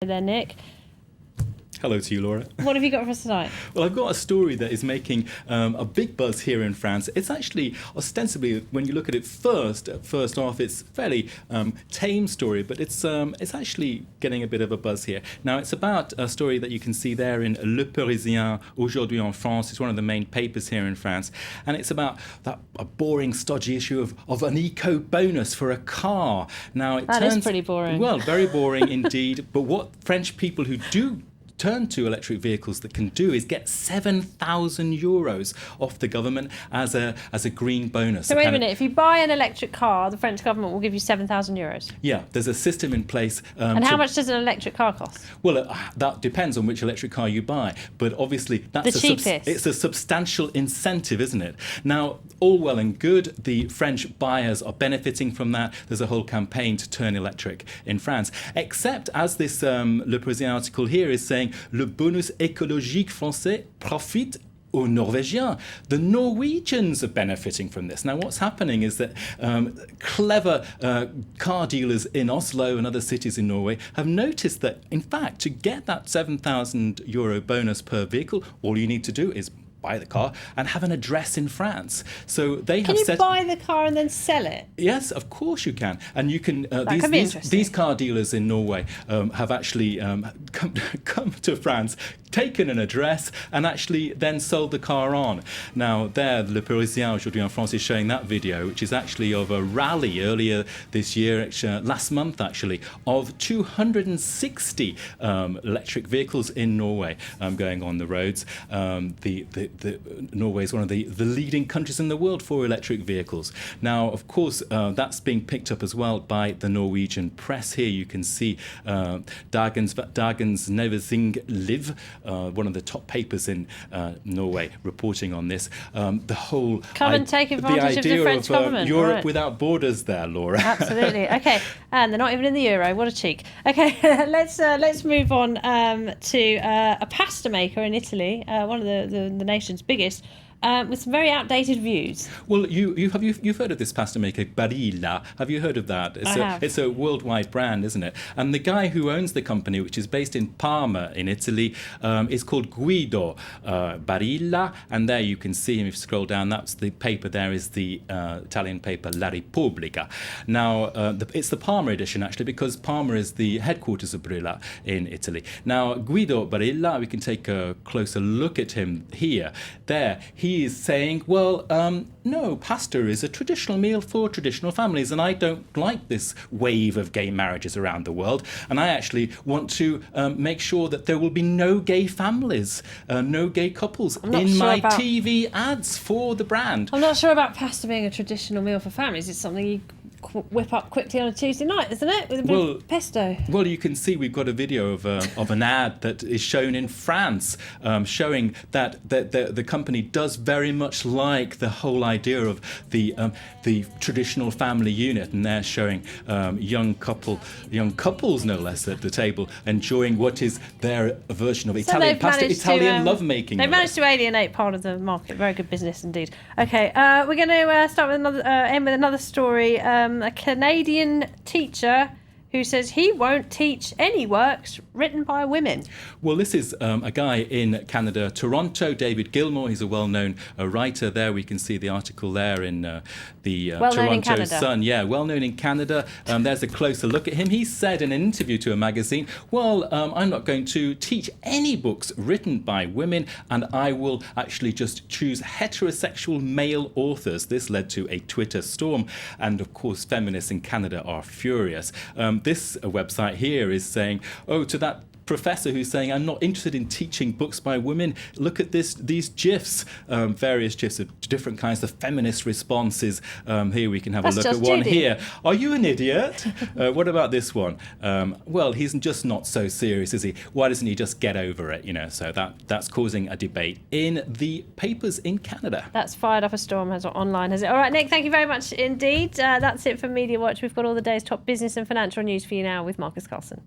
there, Nick. Hello to you, Laura. What have you got for us tonight? Well, I've got a story that is making a big buzz here in France. It's actually, ostensibly, when you look at it first off, it's a fairly tame story, but it's actually getting a bit of a buzz here. Now, it's about a story that you can see there in Le Parisien, Aujourd'hui en France. It's one of the main papers here in France. And it's about a boring, stodgy issue of an eco-bonus for a car. Now, That is pretty boring. Well, very boring indeed. But what French people who do turn to electric vehicles that can do is get 7,000 euros off the government as a green bonus. So wait a minute, if you buy an electric car, the French government will give you 7,000 euros? Yeah, there's a system in place. And how much does an electric car cost? Well, that depends on which electric car you buy. But obviously, that's the cheapest. It's a substantial incentive, isn't it? Now, all well and good, the French buyers are benefiting from that. There's a whole campaign to turn electric in France. Except, as this Le Parisien article here is saying, le bonus écologique français profite aux Norvégiens. The Norwegians are benefiting from this. Now, what's happening is that clever car dealers in Oslo and other cities in Norway have noticed that, in fact, to get that 7,000 euro bonus per vehicle, all you need to do is buy the car and have an address in France. So they have Can you buy the car and then sell it? Yes, of course you can. And you can. These car dealers in Norway have actually come to France, taken an address, and actually then sold the car on. Now, there, Le Parisien Aujourd'hui en France is showing that video, which is actually of a rally earlier this year, last month actually, of 260 electric vehicles in Norway going on the roads. Norway is one of the leading countries in the world for electric vehicles. Now, of course, that's being picked up as well by the Norwegian press. Here you can see Dagens Næringsliv Live, one of the top papers in Norway, reporting on this. The whole Come and take advantage of the French government. Europe right. Without borders there, Laura. Absolutely. Okay, and they're not even in the euro. What a cheek. Okay, let's move on to a pasta maker in Italy, one of the nation's biggest, with some very outdated views. Well, you've heard of this pasta maker, Barilla. Have you heard of that? It's a worldwide brand, isn't it? And the guy who owns the company, which is based in Parma in Italy, is called Guido Barilla. And there you can see him. If you scroll down, that's the paper. There is the Italian paper La Repubblica. Now, it's the Parma edition, actually, because Parma is the headquarters of Barilla in Italy. Now, Guido Barilla, we can take a closer look at him here. There, he is saying, well, no, pasta is a traditional meal for traditional families, and I don't like this wave of gay marriages around the world, and I actually want to make sure that there will be no gay families, no gay couples in my TV ads for the brand. I'm not sure about pasta being a traditional meal for families. It's something you whip up quickly on a Tuesday night, isn't it? With a bit of pesto. Well, you can see we've got a video of an ad that is shown in France, showing that the company does very much like the whole idea of the traditional family unit, and they're showing young couples no less at the table enjoying what is their version of Italian pasta, Italian lovemaking. They've managed to alienate part of the market. Very good business indeed. Okay, we're going to start with end with another story. A Canadian teacher who says he won't teach any works written by women. Well, this is a guy in Canada, Toronto, David Gilmour. He's a well-known writer there. We can see the article there in the Toronto Sun. Yeah, well-known in Canada. There's a closer look at him. He said in an interview to a magazine, well, I'm not going to teach any books written by women, and I will actually just choose heterosexual male authors. This led to a Twitter storm, and of course, feminists in Canada are furious. This website here is saying, to that professor who's saying, I'm not interested in teaching books by women, look at these GIFs, various GIFs of different kinds of feminist responses. Here we can have a look at one here. Are you an idiot? What about this one? Well, he's just not so serious, is he? Why doesn't he just get over it? So that's causing a debate in the papers in Canada. That's fired up a storm online, has it? All right, Nick, thank you very much indeed. That's it for Media Watch. We've got all the day's top business and financial news for you now with Marcus Carlson.